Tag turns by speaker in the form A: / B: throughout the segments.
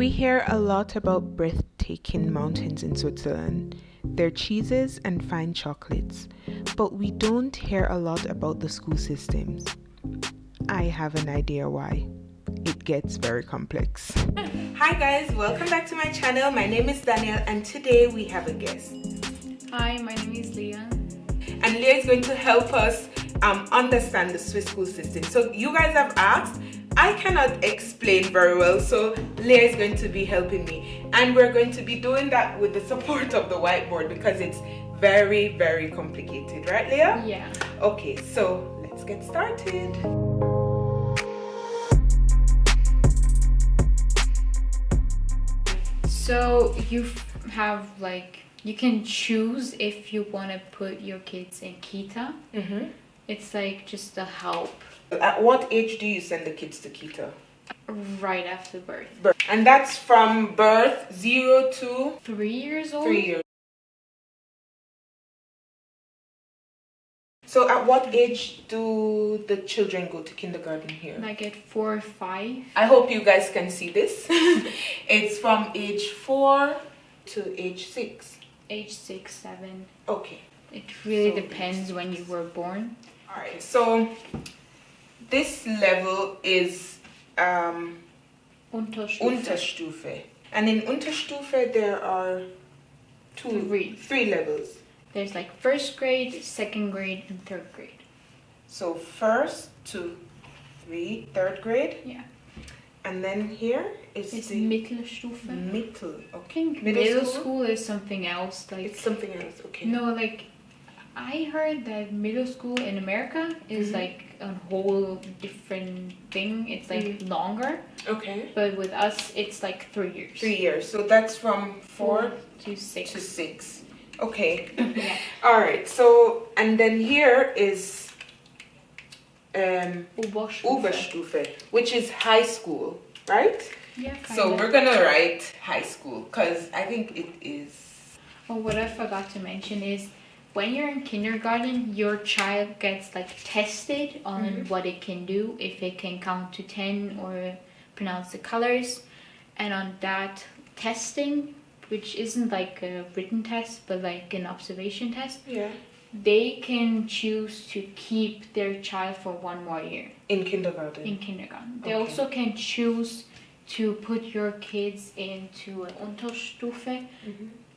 A: We hear a lot about breathtaking mountains in Switzerland, their cheeses and fine chocolates, but we don't hear a lot about the school systems. I have an idea why. It gets very complex. Hi guys, welcome back to my channel. My name is Danelle and today we have a guest.
B: Hi, my name is Leah.
A: And Leah is going to help us understand the Swiss school system. So you guys have asked, I cannot explain very well, so Leah is going to be helping me. And we're going to be doing that with the support of the whiteboard because it's very, very complicated. Right, Leah?
B: Yeah.
A: Okay, so let's get started.
B: So you have you can choose if you want to put your kids in Kita. It's like just a help.
A: At what age do you send the kids to Kita?
B: Right after birth.
A: And that's from birth 0 to
B: 3 years old?
A: 3 years. So at what age do the children go to kindergarten here?
B: Like at 4 or 5.
A: I hope you guys can see this. It's from age 4 to age 6.
B: Age 6, 7.
A: Okay.
B: It really depends when you were born.
A: Alright, so this level is Unterstufe. And in Unterstufe there are three levels.
B: There's like first grade, second grade, and third grade.
A: So first to third grade.
B: Yeah.
A: And then here is
B: it's
A: the
B: Mittelstufe.
A: Mittel.
B: I think middle school is something else.
A: It's something else. Okay.
B: No, I heard that middle school in America is like a whole different thing. It's like longer.
A: Okay.
B: But with us, it's like 3 years.
A: 3 years. So that's from 4
B: to 6.
A: To 6. Okay.
B: Yeah.
A: All right. So and then here is Oberstufe, which is high school, right?
B: Yeah.
A: So we're gonna write high school because I think it is.
B: Oh, what I forgot to mention is when you're in kindergarten, your child gets tested on what it can do, if it can count to 10 or pronounce the colors, and on that testing, which isn't like a written test but like an observation test, they can choose to keep their child for 1 more year
A: in kindergarten.
B: They also can choose to put your kids into an Unterstufe,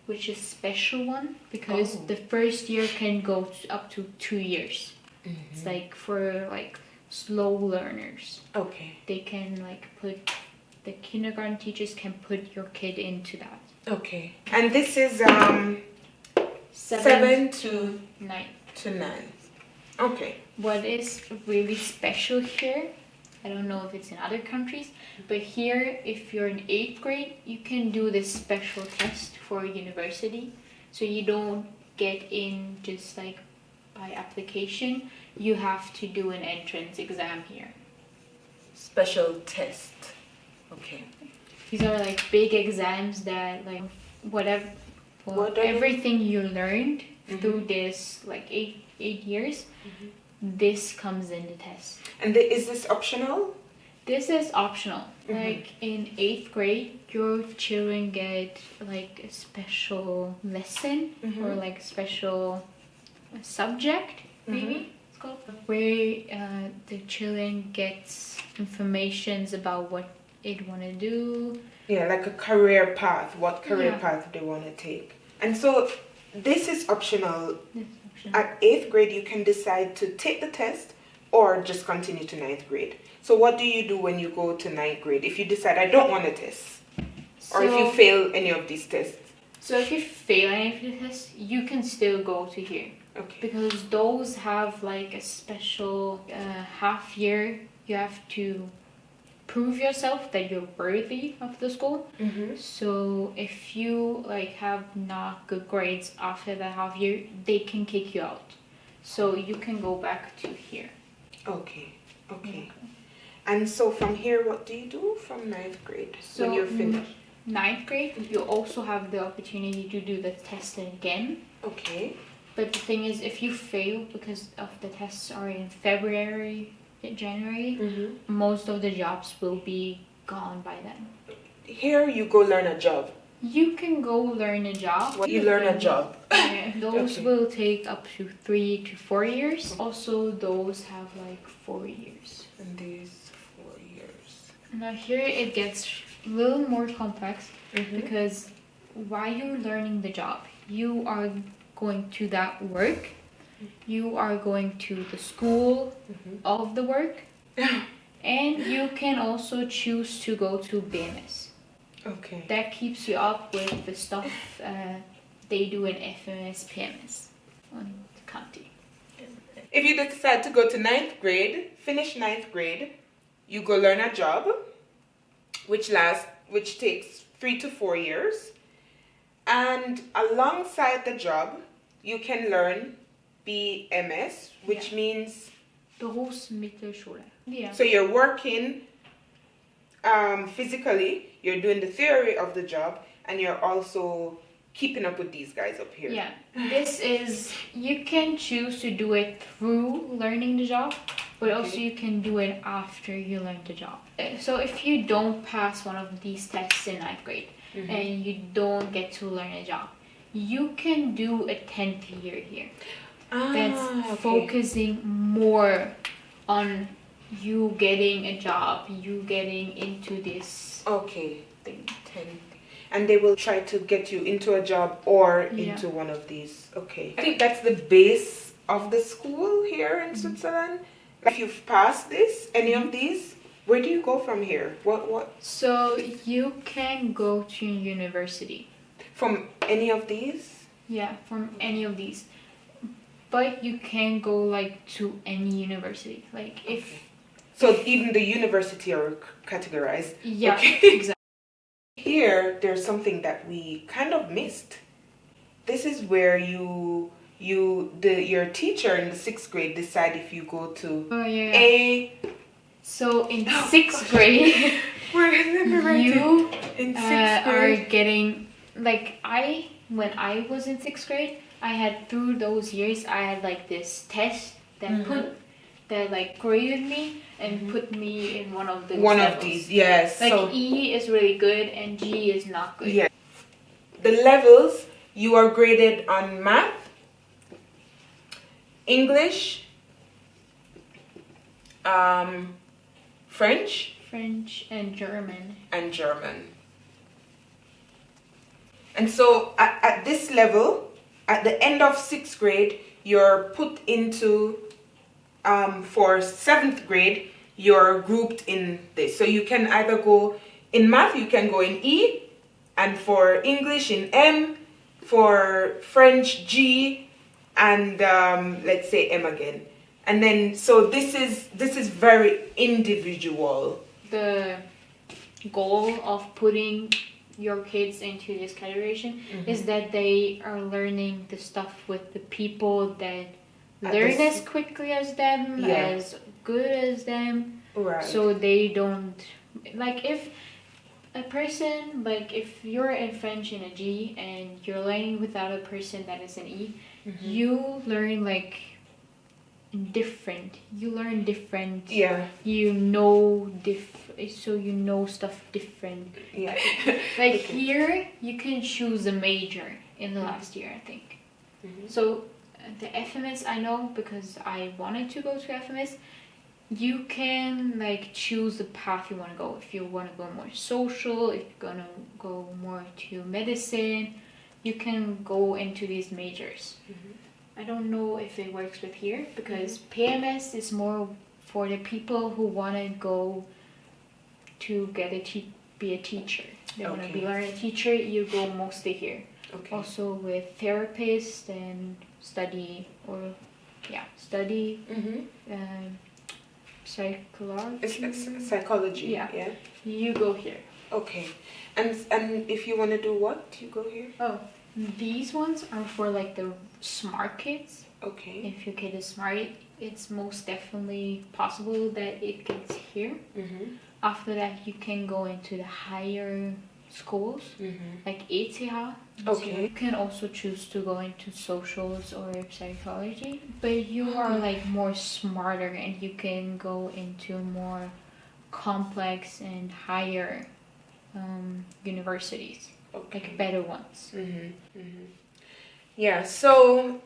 B: which is special one, because the first year can go up to 2 years. It's like for slow learners.
A: Okay.
B: They can put the kindergarten teachers can put your kid into that.
A: Okay. And this is 7 to
B: 9.
A: Okay.
B: What is really special here, I don't know if it's in other countries, but here, if you're in 8th grade, you can do this special test for university. So you don't get in just by application. You have to do an entrance exam here.
A: Special test. Okay.
B: These are big exams that whatever everything you learned through this 8 years, this comes in the test. And
A: is this optional?
B: This is optional. In 8th grade, your children get a special lesson or special subject, maybe it's called, where the children gets informations about what it want to do. Yeah, like a career path,
A: what career path they want to take. And so this is optional. At 8th grade, you can decide to take the test or just continue to 9th grade. So what do you do when you go to 9th grade if you decide I don't want a test? Or if you fail any of these tests?
B: So if you fail any of the tests, you can still go to here.
A: Okay. Because
B: those have a special half year. You have to prove yourself that you're worthy of the school. So if you have not good grades after that half year, they can kick you out. So you can go back to here.
A: Okay. And so from here, what do you do from 9th grade when you're finished?
B: 9th grade, you also have the opportunity to do the test again.
A: Okay.
B: But the thing is, if you fail, because of the tests are in February, January, most of the jobs will be gone by then.
A: here you go learn a job.
B: You can go learn a job.
A: Well, you learn a job.
B: Yeah, those
A: Okay.
B: will take up to 3 to 4 years. Also, those have like 4 years.
A: And these 4 years.
B: Now here it gets a little more complex because while you're learning the job, you are going to that work. You are going to the school of the work. And you can also choose to go to BMS.
A: Okay.
B: That keeps you up with the stuff they do in FMS, PMS on the county.
A: If you decide to go to 9th grade, finish 9th grade, you go learn a job, which takes 3 to 4 years. And alongside the job, you can learn BMS, which means...
B: Berufsmittelschule. Yeah.
A: So you're working physically, you're doing the theory of the job, and you're also keeping up with these guys up here.
B: Yeah. This is, you can choose to do it through learning the job, but also you can do it after you learn the job. So if you don't pass one of these tests in 9th grade and you don't get to learn a job, you can do a 10th year here. That's focusing more on you getting a job, you getting into this
A: thing. And they will try to get you into a job or into one of these. Okay. I think that's the base of the school here in Switzerland. If you've passed any of these, where do you go from here? What?
B: So you can go to university.
A: From any of these?
B: Yeah, from any of these. But you can go like to any university. Like if...
A: So even the university are categorized?
B: Yeah, exactly.
A: Here, there's something that we kind of missed. This is where your teacher in the 6th grade decide if you go to A.
B: So in 6th grade, you are getting, like when I was in 6th grade, I had through those years, I had like this test that like graded me and put me in one of these,
A: yes.
B: Like so, E is really good and G is not good.
A: Yeah. The levels, you are graded on math, English, French
B: and German.
A: And so at this level, at the end of 6th grade, you're put into, for 7th grade, you're grouped in this. So you can either go, in math, you can go in E, and for English in M, for French G, and let's say M again. And then, so this is very individual.
B: The goal of putting your kids into this categorization is that they are learning the stuff with the people that learn as quickly as them, as good as them.
A: Right.
B: So they don't, like if a person, like if you're in French in a G and you're learning without a person that is an E, you learn like different. You learn different.
A: Yeah.
B: You know so you know stuff different.
A: Yeah.
B: Like here, you can choose a major in the last year, I think. So the FMS, I know because I wanted to go to FMS. You can like choose the path you want to go. If you want to go more social, if you're gonna go more to medicine, you can go into these majors. I don't know if it works with here because PMS is more for the people who want to go to get be a teacher. They want to learn a teacher. You go mostly here. Also with therapists and study psychology.
A: Yeah.
B: You go here.
A: Okay. And if you want to do what, you go here?
B: Oh, these ones are for like the smart kids.
A: Okay.
B: If your kid is smart, it's most definitely possible that it gets here. After that, you can go into the higher schools, like ETH.
A: Okay.
B: You can also choose to go into socials or psychology, but you are like more smarter and you can go into more complex and higher universities,
A: Okay.
B: like better ones.
A: Yeah, so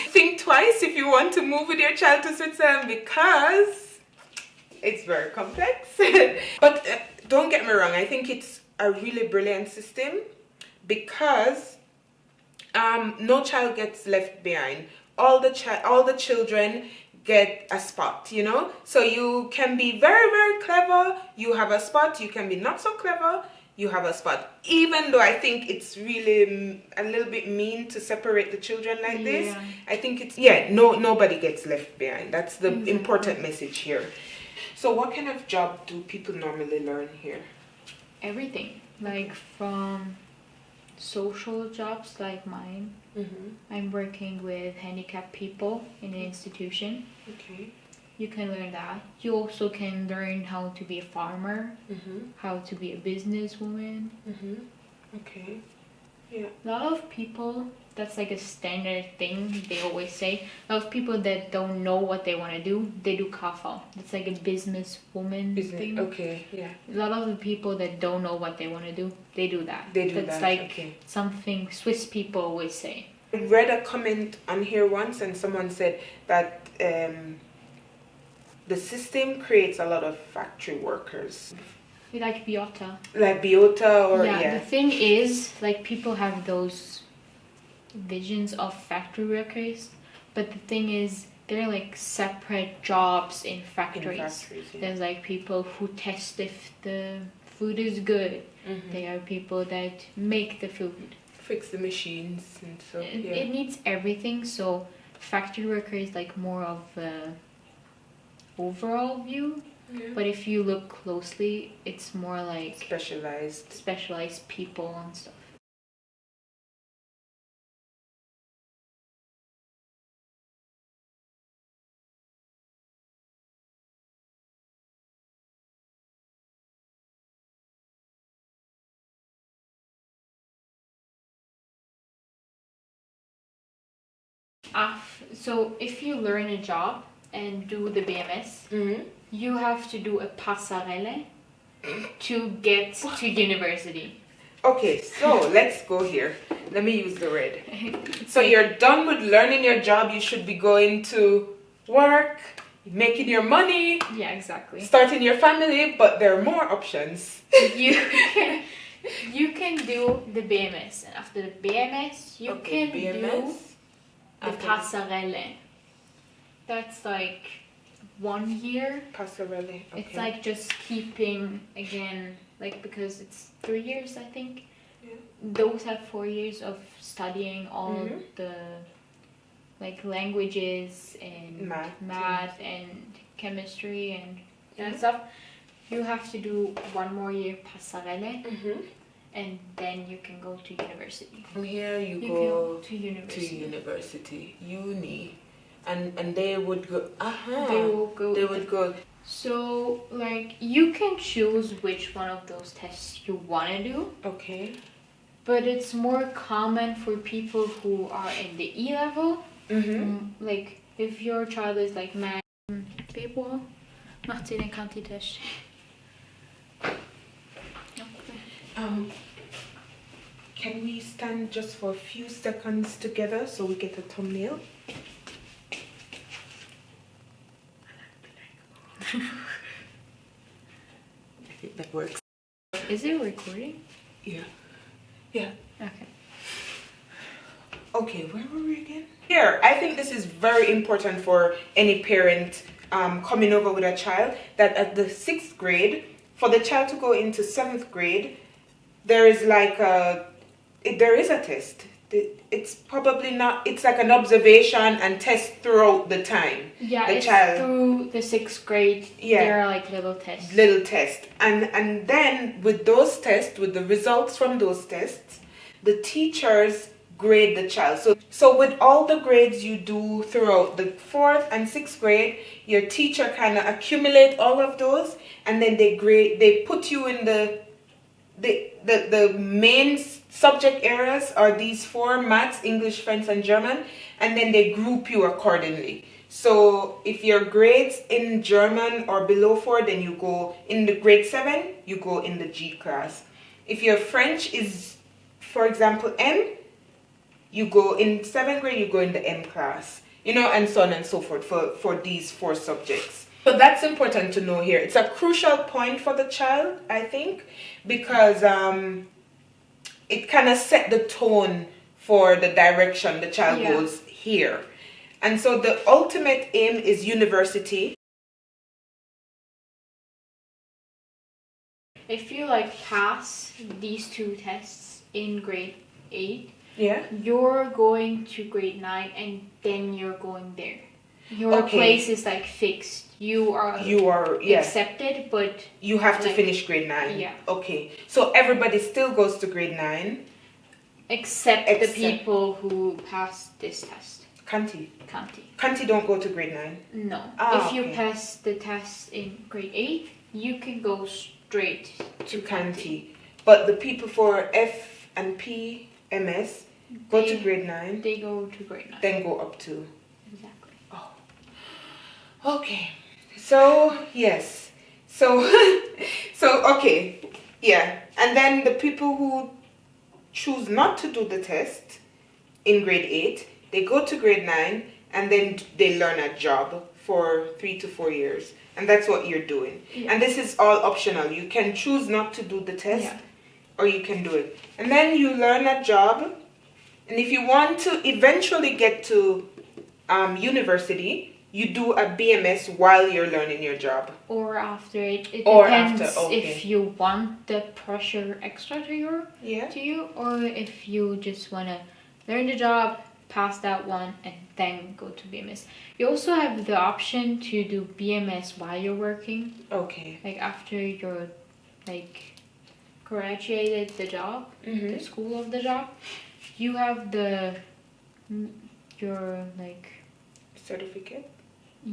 A: think twice if you want to move with your child to Switzerland, because it's very complex. But don't get me wrong, I think it's a really brilliant system, because no child gets left behind. All the children get a spot, you know. So you can be very, very clever, you have a spot. You can be not so clever, you have a spot. Even though I think it's really a little bit mean to separate the children like this, I think it's nobody gets left behind. That's the important message here. So what kind of job do people normally learn here?
B: Everything, like from social jobs like mine. I'm working with handicapped people in an institution.
A: Okay.
B: You can learn that. You also can learn how to be a farmer, how to be a businesswoman.
A: Okay. Yeah.
B: A lot of people, that's like a standard thing they always say. A lot of people that don't know what they want to do, they do Kapaw. It's like a businesswoman thing.
A: Okay, yeah.
B: A lot of the people that don't know what they want to do, they do that. That's like something Swiss people always say.
A: I read a comment on here once, and someone said that the system creates a lot of factory workers.
B: Like biota.
A: Like biota, or
B: The thing is, like, people have those visions of factory workers, but the thing is, they're like separate jobs in factories. There's like people who test if the food is good. There are people that make the food,
A: fix the machines, and so
B: it needs everything. So factory worker is like more of a overall view. But if you look closely, it's more like specialized people and stuff. So if you learn a job and do the BMS, you have to do a passerelle to get to university.
A: Okay, so let's go here. Let me use the red. So you're done with learning your job. You should be going to work, making your money.
B: Yeah, exactly.
A: Starting your family, but there are more options.
B: You can do the BMS, and after the BMS, you can do the passerelle. That's like 1 year.
A: Passerelle. Okay.
B: It's like just keeping again, like, because it's 3 years, I think. Those have 4 years of studying all the like languages and math and chemistry and stuff. You have to do 1 more year passerelle, and then you can go to university.
A: From here you go to university. Uni. And they would go. They would go.
B: So like you can choose which one of those tests you want to do.
A: Okay.
B: But it's more common for people who are in the E level. Like if your child is like man, Kapaw, macht sie den Kanti-Test.
A: Can we stand just for a few seconds together so we get a thumbnail? I think that works.
B: Is it recording?
A: Yeah.
B: Okay.
A: Okay, where were we again? Here, I think this is very important for any parent coming over with a child, that at the 6th grade, for the child to go into 7th grade, there is like there is a test. It's probably not, it's like an observation and test throughout the time.
B: Yeah, it's through the 6th grade. There are like little tests. And then with those tests, with the results from those tests, the teachers grade the child. So with all the grades you do throughout the 4th and 6th grade, your teacher kind of accumulate all of those, and then they put you in the main subject areas are these 4: maths, English, French, and German, and then they group you accordingly.
A: So if your grades in German are below 4, then you go in the grade 7, you go in the G class. If your French is, for example, M, you go in 7th grade, you go in the M class, you know, and so on and so forth for these 4 subjects. So that's important to know here. It's a crucial point for the child, I think, because it kind of set the tone for the direction the child goes here. And so the ultimate aim is university.
B: If you like pass these 2 tests in grade 8, you're going to grade 9 and then you're going there. Your place is like fixed. You are accepted, but
A: you have to finish grade 9.
B: Yeah.
A: Okay. So everybody still goes to grade 9
B: except the people who pass this test.
A: Kanti don't go to grade 9?
B: No. If you pass the test in grade 8, you can go straight to Kanti.
A: But the people for F and P, MS, go to grade 9?
B: They go to grade 9.
A: Then go up to?
B: Exactly.
A: Oh. Okay. So, yes. So, okay. Yeah. And then the people who choose not to do the test in grade 8, they go to grade 9 and then they learn a job for 3 to 4 years. And that's what you're doing. Yeah. And this is all optional. You can choose not to do the test or you can do it. And then you learn a job. And if you want to eventually get to university, you do a BMS while you're learning your job.
B: Or after it. It depends if you want the pressure extra to you, or if you just want to learn the job, pass that one, and then go to BMS. You also have the option to do BMS while you're working.
A: Okay.
B: Like after you're graduated the job, the school of the job, you have your
A: certificate.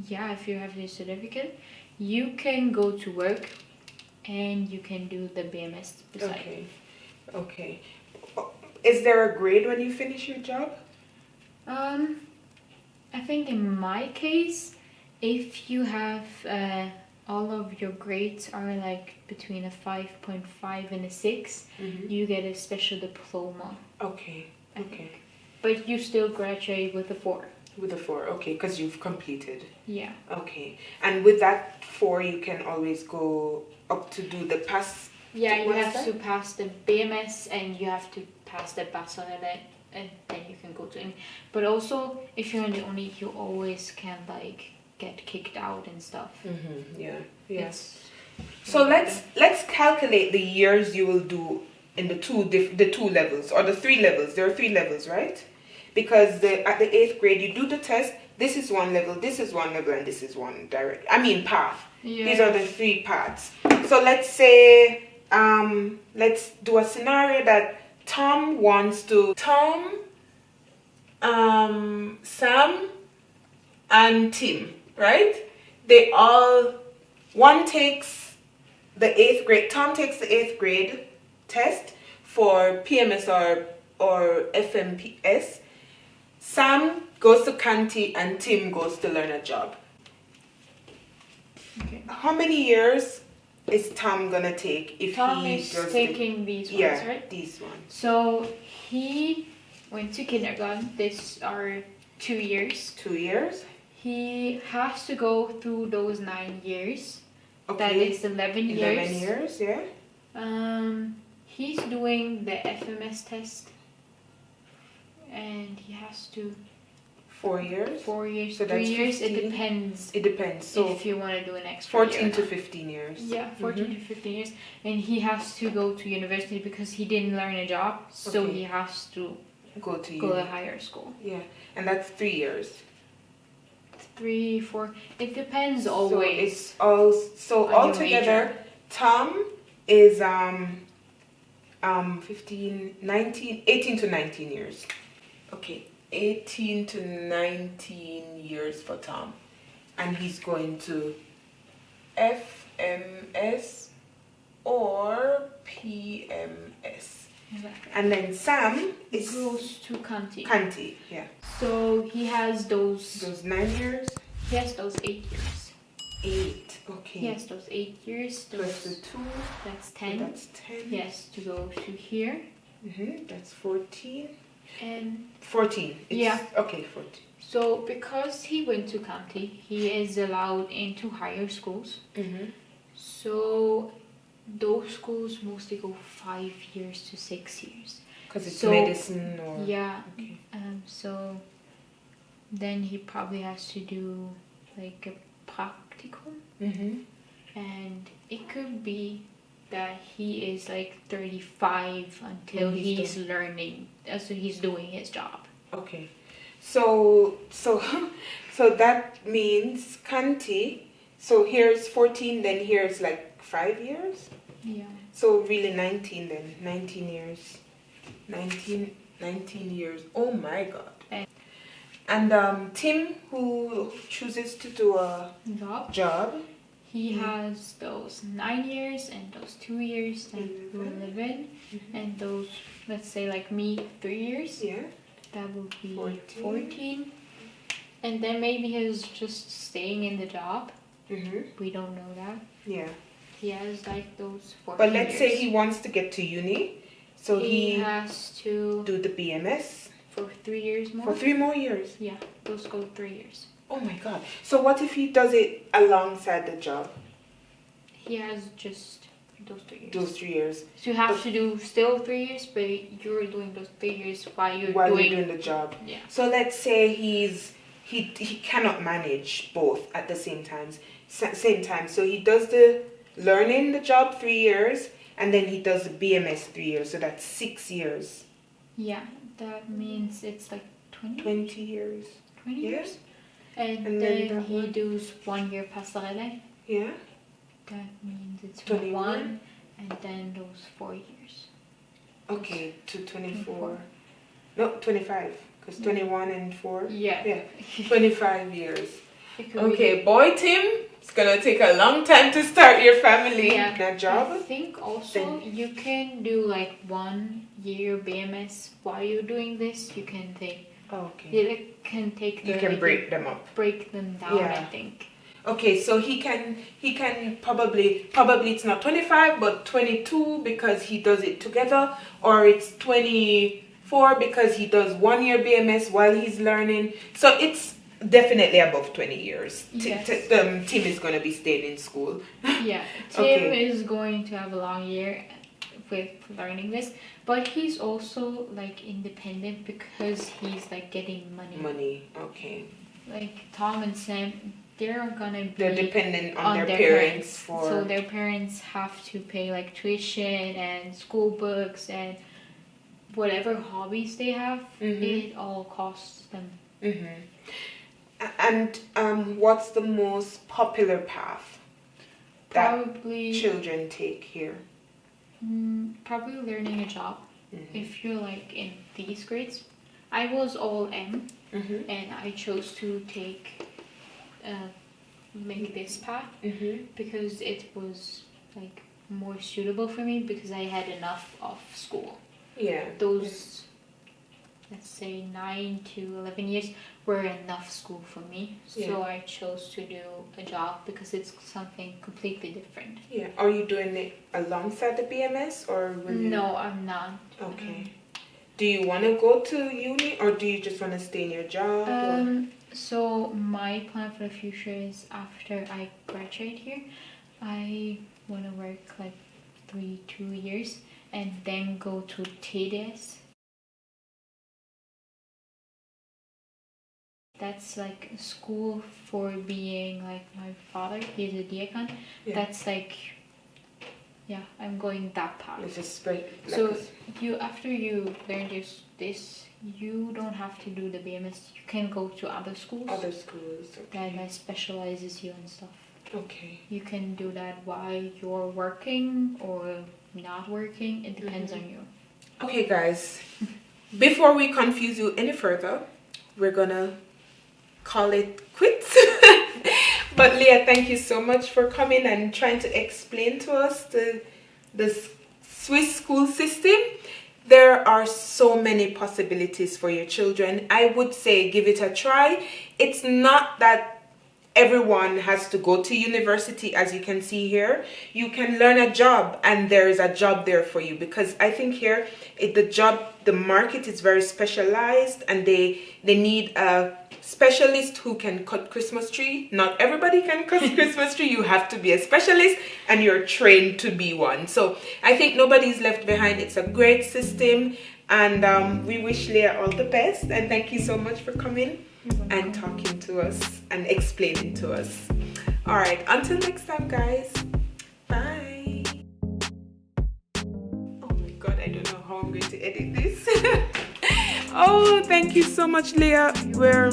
B: Yeah, if you have the certificate, you can go to work and you can do the BMS beside.
A: Okay. Is there a grade when you finish your job?
B: I think in my case, if you have all of your grades are like between a 5.5 and a 6, you get a special diploma.
A: Okay.
B: But you still graduate with a 4.
A: With a 4, okay, because you've completed.
B: Yeah.
A: Okay. And with that 4, you can always go up to do the pass.
B: Yeah, you have to pass the BMS and you have to pass the Batista, and then you can go to any. But also, if you're in the only, you always can get kicked out and stuff.
A: Yeah. So let's calculate the years you will do in the two levels or the 3 levels. There are 3 levels, right? Because at the 8th grade, you do the test. This is one level, this is one level, and this is one path. Yeah. These are the 3 paths. So let's say, let's do a scenario that Sam, and Tim, right? One takes the 8th grade, Tom takes the 8th grade test for PMS or FMPS. Sam goes to Kanti and Tim goes to learn a job. Okay. How many years is Tom gonna take if
B: Tom is taking these ones, right?
A: These ones.
B: So he went to kindergarten. These are 2 years.
A: 2 years.
B: He has to go through those 9 years.
A: Okay.
B: That is 11 years.
A: 11 years, yeah.
B: He's doing the FMS test. And he has to
A: 4 years.
B: 4 years.
A: So
B: 3 years.
A: 15. It depends. So
B: if you want to do an extra
A: 14 to 15 years.
B: Yeah, 14 to 15 years. And he has to go to university because he didn't learn a job. So he has to go to higher school.
A: Yeah, and that's 3 years.
B: 3, 4. It depends always.
A: So altogether, Tom is 15, 19, 18 to 19 years. Okay, 18 to 19 years for Tom. And he's going to FMS or PMS.
B: Exactly.
A: And then Sam
B: goes to Kanti.
A: Kanti, yeah.
B: So he has those
A: 9 years.
B: Yes, those 8 years.
A: 8, okay.
B: Yes, those 8 years.
A: Plus the 2.
B: That's 10.
A: So that's 10.
B: Yes, to go to here.
A: That's 14.
B: And
A: 14.
B: Yeah.
A: Okay, 14.
B: So because he went to county, he is allowed into higher schools. So those schools mostly go 5 years to 6 years.
A: Because it's medicine or...
B: Yeah.
A: Okay.
B: So then he probably has to do like a practicum. And it could be that he is like 35 until he's learning, so he's doing his job.
A: Okay. So that means county. So here's 14, then here's like 5 years.
B: Yeah.
A: So really 19 then. 19 years. 19 years. Oh my God. And Tim, who chooses to do a job, he
B: has those 9 years and those 2 years that we live in, and those, let's say like me, 3 years.
A: Yeah.
B: That would be 14. And then maybe he's just staying in the job. We don't know that.
A: Yeah.
B: He has like those 14
A: But let's say he wants to get to uni. So he
B: has to
A: do the BMS.
B: For 3 years more.
A: For 3 more years?
B: Yeah, those go 3 years.
A: Oh my God. So what if he does it alongside the job?
B: He has just those 3 years.
A: Those 3 years.
B: So you have to do still 3 years, but you're doing those 3 years while you're
A: doing the job.
B: Yeah.
A: So let's say he cannot manage both at the same time. So he does the learning the job 3 years, and then he does the BMS 3 years. So that's 6 years.
B: Yeah, that means it's like
A: 20 years.
B: 20 years. And then he does 1 year passerelle.
A: Yeah.
B: That means it's 21, and then those 4 years.
A: Okay, to 24. No, 25, because 21 and 4.
B: Yeah.
A: 25 years. Okay, boy Tim, it's gonna take a long time to start your family that job.
B: I think also you can do like 1 year BMS while you're doing this. You can take.
A: Okay.
B: You can take.
A: You can break them up.
B: Break them down. Yeah. I think.
A: Okay, so he can probably it's not 25 but 22 because he does it together, or it's 24 because he does 1 year BMS while he's learning. So it's definitely above 20 years.
B: Yes.
A: Tim is going to be staying in school.
B: Yeah, Tim is going to have a long year with learning this, but he's also like independent because he's like getting money.
A: Okay.
B: Like Tom and Sam, they're
A: dependent on their parents
B: so their parents have to pay like tuition and school books and whatever hobbies they have. It all costs them.
A: And what's the most popular path
B: probably
A: that children take here?
B: Probably learning a job. If you're like in these grades, I was all M, and I chose to take make this path because it was like more suitable for me because I had enough of school.
A: Yeah.
B: Those let's say 9 to 11 years were enough school for me. So I chose to do a job because it's something completely different. Yeah.
A: Are you doing it alongside the BMS or
B: No, I'm not.
A: Okay. Do you want to go to uni or do you just want to stay in your job?
B: So my plan for the future is after I graduate here, I want to work like 2 years and then go to TDS. That's like a school for being like my father. He's a diacon. Yeah. That's like, I'm going that path.
A: It's just spread.
B: So after you learn this, you don't have to do the BMS. You can go to other schools.
A: Okay.
B: That specializes you and stuff.
A: Okay.
B: You can do that while you're working or not working. It depends on you.
A: Okay, guys. Before we confuse you any further, we're gonna call it quits. But Leah, thank you so much for coming and trying to explain to us the Swiss school system. There are so many possibilities for your children. I would say give it a try. It's not that everyone has to go to university, as you can see here. You can learn a job, and there is a job there for you, because I think here the market is very specialized, and they need a specialist who can cut Christmas tree. Not everybody can cut Christmas tree. You have to be a specialist, and you're trained to be one. So I think nobody's left behind. It's a great system, and we wish Leah all the best, and thank you so much for coming and talking to us and explaining to us. All right, until next time, guys. Bye. Oh my god, I don't know how I'm going to edit this. Oh, thank you so much, Leah. We're